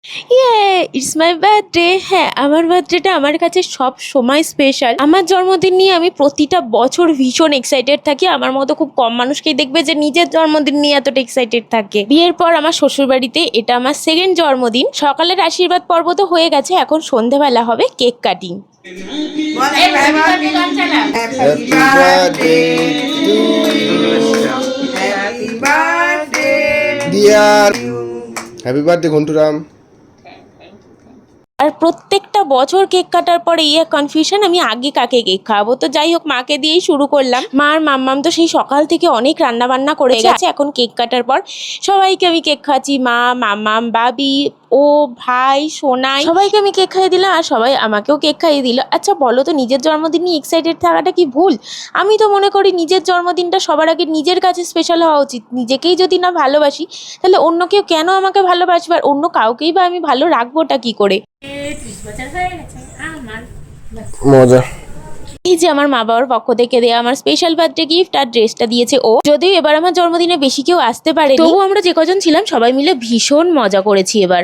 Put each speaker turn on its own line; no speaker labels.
ইয়ে it's my birthday. হ্যাঁ, আমার বার্থডেটা আমার কাছে সব সময় স্পেশাল। আমার জন্মদিন নিয়ে আমি প্রতিটা বছর ভীষণ এক্সাইটেড থাকি। আমার মতো খুব কম মানুষকেই দেখবে যে নিজের জন্মদিন নিয়ে এতটা এক্সাইটেড থাকে। বিয়ের পর আমার শ্বশুরবাড়িতে এটা আমার সেকেন্ড জন্মদিন। সকালের আশীর্বাদ পর্ব তো হয়ে গেছে, এখন সন্ধেবেলা হবে cake cutting.
Happy birthday to you. Happy birthday, dear. Happy birthday, ঘন্টুরাম।
আর প্রত্যেকটা বছর কেক কাটার পরে কনফিউশন আমি আগে কাকে কেক খাওয়াবো। তো যাই হোক, মাকে দিয়েই শুরু করলাম। মার মাম্মাম তো সেই সকাল থেকে অনেক রান্না বান্না করে গেছে। এখন কেক কাটার পর সবাইকে আমি কেক খাচ্ছি। মা, মাম্মাম, বাবি, ও ভাই, সোনাই, সবাইকে আমি কেক খাইয়ে দিলাম আর সবাই আমাকেও কেক খাইয়ে দিল। আচ্ছা বলো তো, নিজের জন্মদিন নিয়ে এক্সাইটেড থাকাটা কি ভুল? আমি তো মনে করি নিজের জন্মদিনটা সবার আগে নিজের কাছে স্পেশাল হওয়া উচিত। নিজেকেই যদি না ভালোবাসি, তাহলে অন্য কেউ কেন আমাকে ভালোবাসবে? আর অন্য কাউকেই বা আমি ভালো রাখবোটা কি করে?
30 বছর হয়ে গেছে আমার।
মজা।
এই যে আমার মা বাবার পক্ষ থেকে দেয়া আমার স্পেশাল বার্থডে গিফট আর ড্রেসটা দিয়েছে ও। যদিও এবার আমার জন্মদিনে বেশি কেউ আসতে পারেনি, তবুও আমরা যে কজন ছিলাম সবাই মিলে ভীষণ মজা করেছি এবার।